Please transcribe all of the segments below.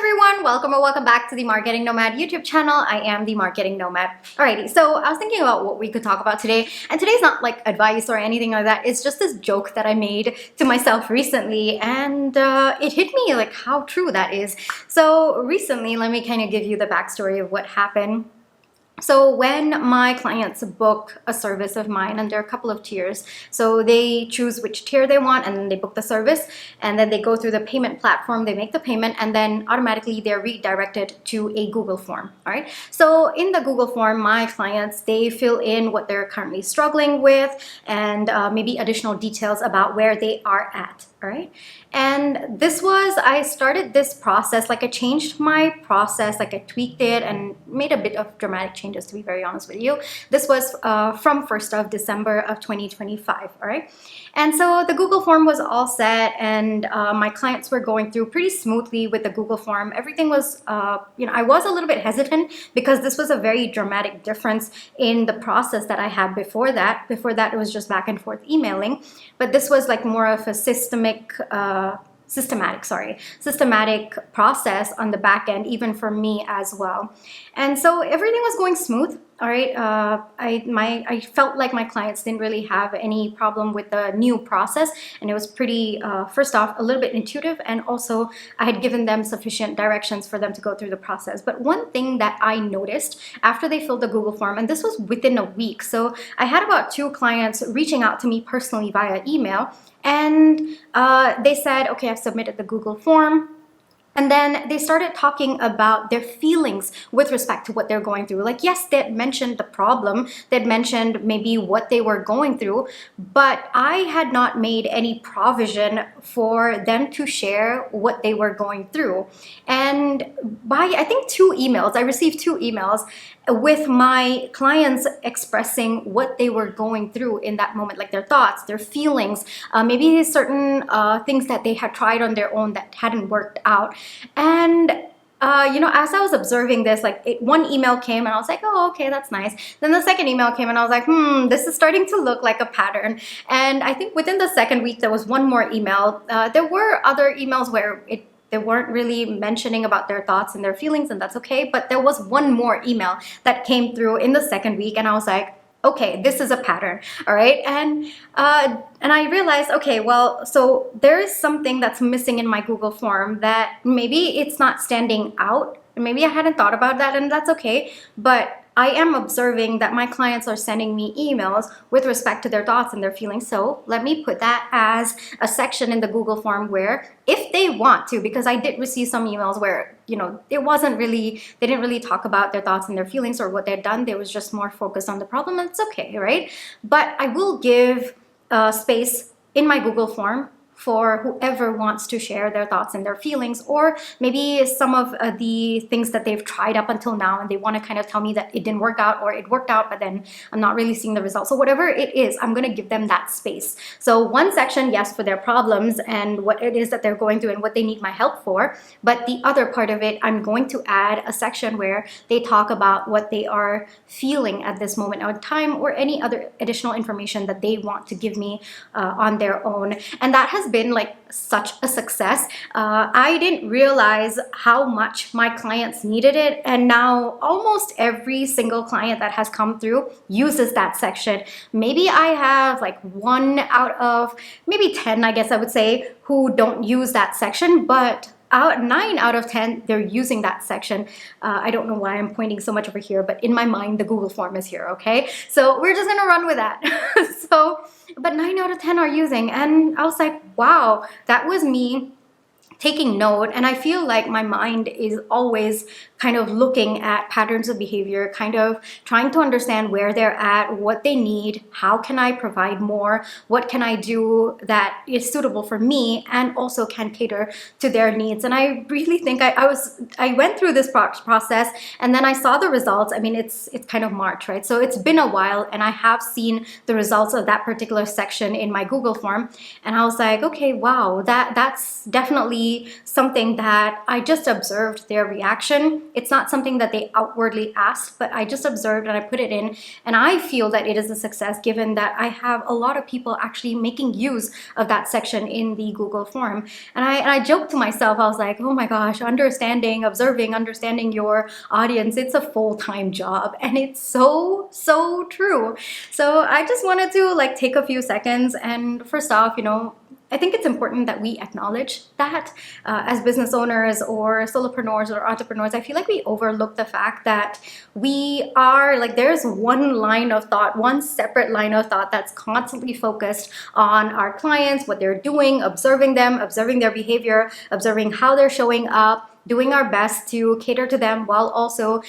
everyone, welcome or welcome back to the Marketing Nomad YouTube channel. I am the Marketing Nomad. Alrighty, so I was thinking about what we could talk about today, and today's not like advice or anything like that. It's just this joke that I made to myself recently, and it hit me like how true that is. So recently, let me kind of give you the backstory of what happened. So when my clients book a service of mine, and there are a couple of tiers, so they choose which tier they want and then they book the service, and then they go through the payment platform, they make the payment, and then automatically they're redirected to a Google form. All right, so in the Google form, my clients, they fill in what they're currently struggling with and maybe additional details about where they are at. All right, and I started this process, like I changed my process, like I tweaked it and made a bit of dramatic changes, to be very honest with you. This was from 1st of December of 2025, all right? And so the Google form was all set, and my clients were going through pretty smoothly with the Google form. Everything was, I was a little bit hesitant because this was a very dramatic difference in the process that I had before that. Before that, it was just back and forth emailing, but this was like more of a systematic process on the back end, even for me as well. And so everything was going smooth. All right, I felt like my clients didn't really have any problem with the new process, and it was pretty, first off, a little bit intuitive, and also I had given them sufficient directions for them to go through the process. But one thing that I noticed after they filled the Google form, and this was within a week, so I had about 2 clients reaching out to me personally via email, and they said, okay, I've submitted the Google form. And then they started talking about their feelings with respect to what they're going through. Like, yes, they had mentioned the problem, they'd mentioned maybe what they were going through, but I had not made any provision for them to share what they were going through. And by, I think, 2 emails, I received 2 emails with my clients expressing what they were going through in that moment, like their thoughts, their feelings, maybe certain things that they had tried on their own that hadn't worked out. And as I was observing this, like one email came and I was like, oh, okay, that's nice. Then the second email came and I was like, this is starting to look like a pattern. And I think within the second week, there was one more email. There were other emails where they weren't really mentioning about their thoughts and their feelings, and that's okay. But there was one more email that came through in the second week, and I was like, okay, this is a pattern, all right? And I realized, okay, well, so there is something that's missing in my Google form that maybe it's not standing out. Maybe I hadn't thought about that, and that's okay. But I am observing that my clients are sending me emails with respect to their thoughts and their feelings. So let me put that as a section in the Google form where, if they want to, because I did receive some emails where, they didn't really talk about their thoughts and their feelings or what they'd done. They was just more focused on the problem, and it's okay, right? But I will give space in my Google form for whoever wants to share their thoughts and their feelings, or maybe some of the things that they've tried up until now and they want to kind of tell me that it didn't work out, or it worked out but then I'm not really seeing the results. So whatever it is, I'm going to give them that space. So one section, yes, for their problems and what it is that they're going through and what they need my help for, but the other part of it, I'm going to add a section where they talk about what they are feeling at this moment of time, or any other additional information that they want to give me on their own. And that has been like such a success. I didn't realize how much my clients needed it, and now almost every single client that has come through uses that section. Maybe I have like 1 out of maybe 10, I guess I would say, who don't use that section, but 9 out of 10, they're using that section. I don't know why I'm pointing so much over here, but in my mind, the Google form is here, okay? So we're just gonna run with that. But 9 out of 10 are using, and I was like, wow, that was me taking note. And I feel like my mind is always kind of looking at patterns of behavior, kind of trying to understand where they're at, what they need, how can I provide more, what can I do that is suitable for me and also can cater to their needs. And I really think I went through this process, and then I saw the results. I mean, it's kind of March, right? So it's been a while, and I have seen the results of that particular section in my Google form, and I was like, okay, wow, that's definitely something that I just observed their reaction. It's not something that they outwardly asked, but I just observed and I put it in, and I feel that it is a success given that I have a lot of people actually making use of that section in the Google form. And I joked to myself, I was like, oh my gosh, understanding your audience, it's a full-time job. And it's so true. So I just wanted to like take a few seconds, and first off, I think it's important that we acknowledge that as business owners or solopreneurs or entrepreneurs. I feel like we overlook the fact that we are like, there's one separate line of thought that's constantly focused on our clients, what they're doing, observing them, observing their behavior, observing how they're showing up, doing our best to cater to them while also,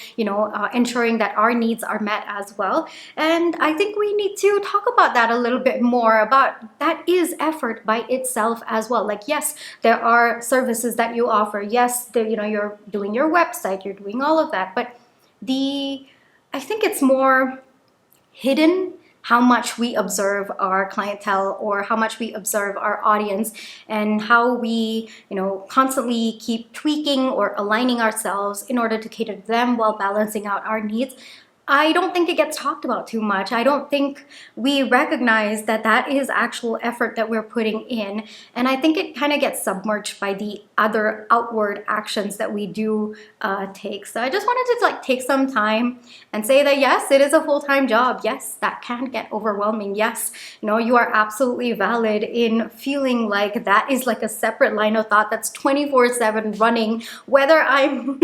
ensuring that our needs are met as well. And I think we need to talk about that a little bit more, about that is effort by itself as well. Like, yes, there are services that you offer. Yes, you're doing your website, you're doing all of that. But I think it's more hidden how much we observe our clientele or how much we observe our audience, and how we, constantly keep tweaking or aligning ourselves in order to cater to them while balancing out our needs. I don't think it gets talked about too much. I don't think we recognize that that is actual effort that we're putting in. And I think it kind of gets submerged by the other outward actions that we do take. So I just wanted to take some time and say that yes, it is a full-time job. Yes, that can get overwhelming. Yes, you are absolutely valid in feeling like that is like a separate line of thought that's 24/7 running, whether I'm,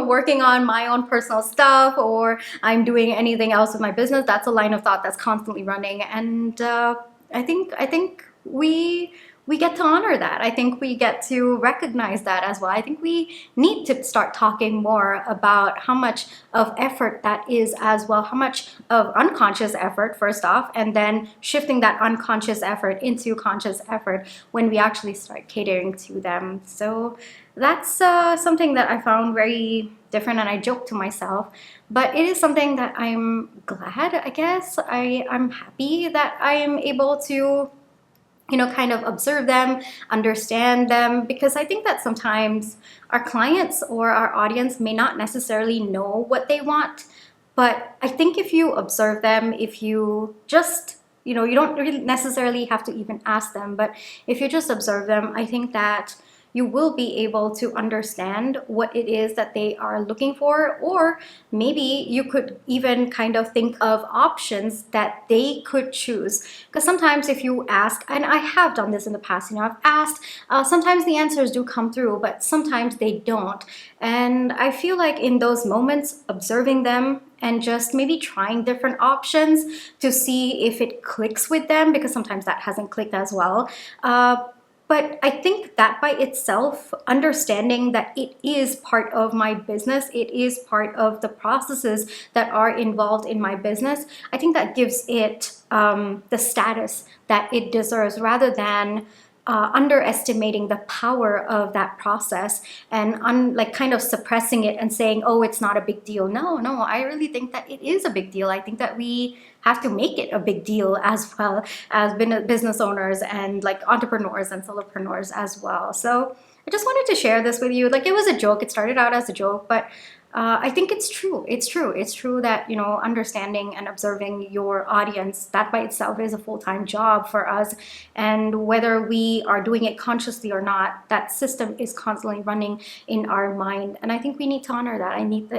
working on my own personal stuff or I'm doing anything else with my business. That's a line of thought that's constantly running. And I think we get to honor that. I think we get to recognize that as well. I think we need to start talking more about how much of effort that is as well, how much of unconscious effort, first off, and then shifting that unconscious effort into conscious effort when we actually start catering to them. So that's something that I found very different, and I joke to myself, but it is something that I'm glad, I guess. I'm happy that I am able to kind of observe them, understand them, because I think that sometimes our clients or our audience may not necessarily know what they want. But I think if you observe them, if you just, you don't really necessarily have to even ask them, but if you just observe them, I think that you will be able to understand what it is that they are looking for, or maybe you could even kind of think of options that they could choose. Because sometimes if you ask, and I have done this in the past, I've asked, sometimes the answers do come through, but sometimes they don't. And I feel like in those moments, observing them and just maybe trying different options to see if it clicks with them, because sometimes that hasn't clicked as well. But I think that by itself, understanding that it is part of my business, it is part of the processes that are involved in my business, I think that gives it the status that it deserves, rather than underestimating the power of that process and kind of suppressing it and saying, oh, it's not a big deal. No, I really think that it is a big deal. I think that we have to make it a big deal as well as business owners and like entrepreneurs and solopreneurs as well. So I just wanted to share this with you. Like, it was a joke. It started out as a joke, but I think it's true. It's true that, understanding and observing your audience, that by itself is a full-time job for us. And whether we are doing it consciously or not, that system is constantly running in our mind. And I think we need to honor that.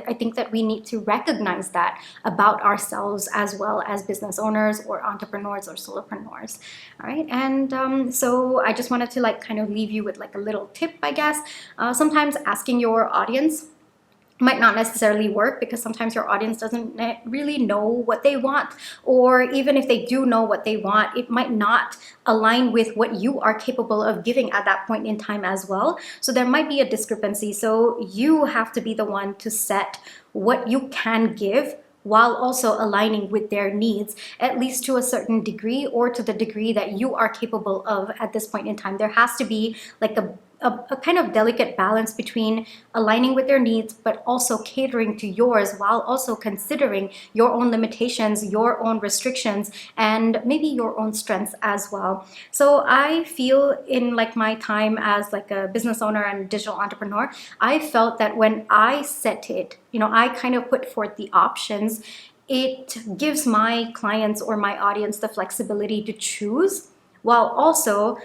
I think that we need to recognize that about ourselves as well as business owners or entrepreneurs or solopreneurs. All right. And so I just wanted to kind of leave you with a little tip, I guess. Sometimes asking your audience might not necessarily work, because sometimes your audience doesn't really know what they want, or even if they do know what they want, it might not align with what you are capable of giving at that point in time as well. So there might be a discrepancy. So you have to be the one to set what you can give while also aligning with their needs, at least to a certain degree, or to the degree that you are capable of at this point in time. There has to be a kind of delicate balance between aligning with their needs, but also catering to yours, while also considering your own limitations, your own restrictions, and maybe your own strengths as well. So I feel in like my time as like a business owner and digital entrepreneur, I felt that when I set it, I kind of put forth the options, it gives my clients or my audience the flexibility to choose, while also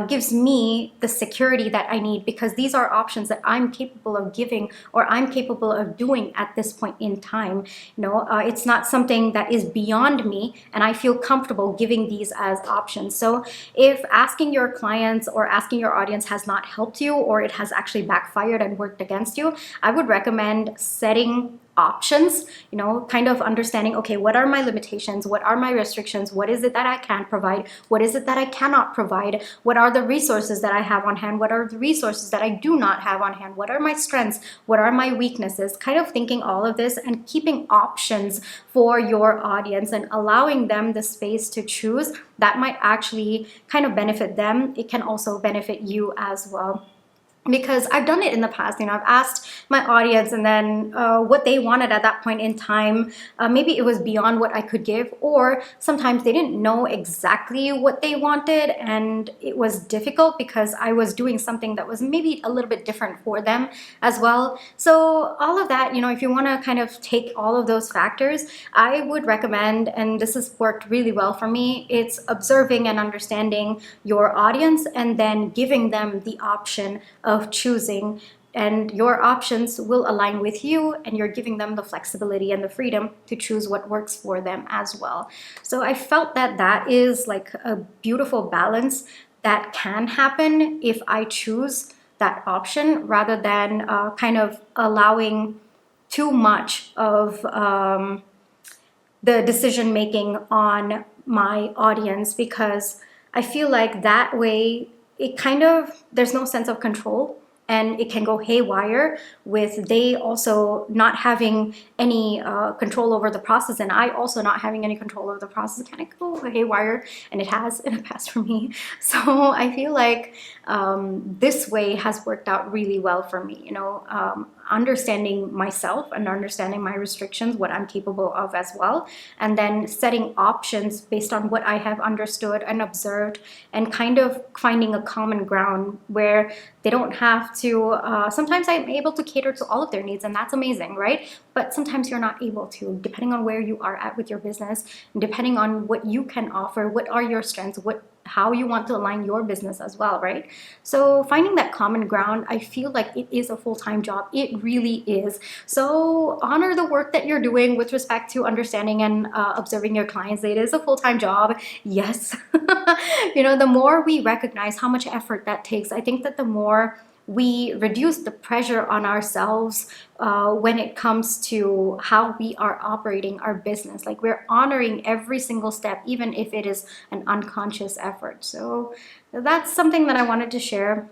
gives me the security that I need, because these are options that I'm capable of giving or I'm capable of doing at this point in time. It's not something that is beyond me, and I feel comfortable giving these as options. So if asking your clients or asking your audience has not helped you, or it has actually backfired and worked against you, I would recommend setting options, kind of understanding, okay, what are my limitations? What are my restrictions? What is it that I can provide? What is it that I cannot provide? What are the resources that I have on hand? What are the resources that I do not have on hand? What are my strengths? What are my weaknesses? Kind of thinking all of this and keeping options for your audience and allowing them the space to choose. That might actually kind of benefit them. It can also benefit you as well. Because I've done it in the past, I've asked my audience and then what they wanted at that point in time. Maybe it was beyond what I could give, or sometimes they didn't know exactly what they wanted, and it was difficult because I was doing something that was maybe a little bit different for them as well. So all of that, if you want to kind of take all of those factors, I would recommend, and this has worked really well for me, it's observing and understanding your audience and then giving them the option of choosing, and your options will align with you, and you're giving them the flexibility and the freedom to choose what works for them as well. So I felt that that is like a beautiful balance that can happen if I choose that option, rather than kind of allowing too much of the decision making on my audience, because I feel like that way it kind of, there's no sense of control, and it can go haywire with they also not having any control over the process, and I also not having any control over the process. It kind of go haywire, and it has in the past for me. So I feel like this way has worked out really well for me, understanding myself and understanding my restrictions, what I'm capable of as well, and then setting options based on what I have understood and observed, and kind of finding a common ground where they don't have to, sometimes I'm able to cater to all of their needs, and that's amazing, right? But sometimes you're not able to, depending on where you are at with your business, and depending on what you can offer, what are your strengths, how you want to align your business as well, right? So finding that common ground, I feel like it is a full-time job. It really is. So honor the work that you're doing with respect to understanding and observing your clients. It is a full-time job, yes. The more we recognize how much effort that takes, I think that the more we reduce the pressure on ourselves when it comes to how we are operating our business. Like, we're honoring every single step, even if it is an unconscious effort. So that's something that I wanted to share.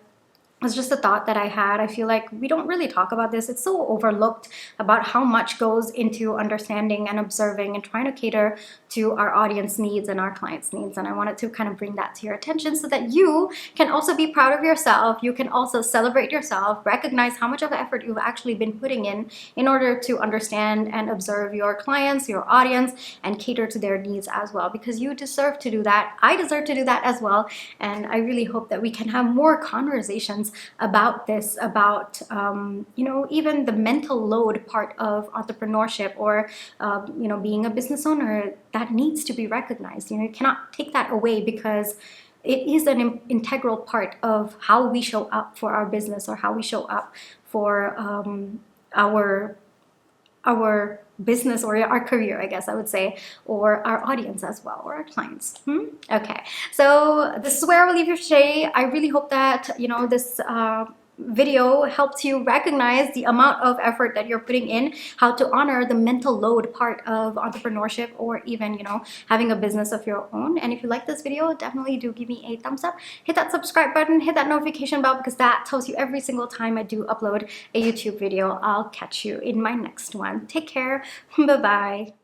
It's just a thought that I had. I feel like we don't really talk about this. It's so overlooked about how much goes into understanding and observing and trying to cater to our audience needs and our clients' needs. And I wanted to kind of bring that to your attention so that you can also be proud of yourself. You can also celebrate yourself, recognize how much of effort you've actually been putting in order to understand and observe your clients, your audience, and cater to their needs as well, because you deserve to do that. I deserve to do that as well. And I really hope that we can have more conversations about this, about even the mental load part of entrepreneurship, or being a business owner, that needs to be recognized. You cannot take that away, because it is an integral part of how we show up for our business, or how we show up for our business, or our career, I guess I would say, or our audience as well, or our clients. Okay, so this is where I will leave you today. I really hope that this video helps you recognize the amount of effort that you're putting in, how to honor the mental load part of entrepreneurship, or even having a business of your own. And if you like this video, definitely do give me a thumbs up, hit that subscribe button, hit that notification bell, because that tells you every single time I do upload a YouTube video. I'll catch you in my next one. Take care. Bye bye.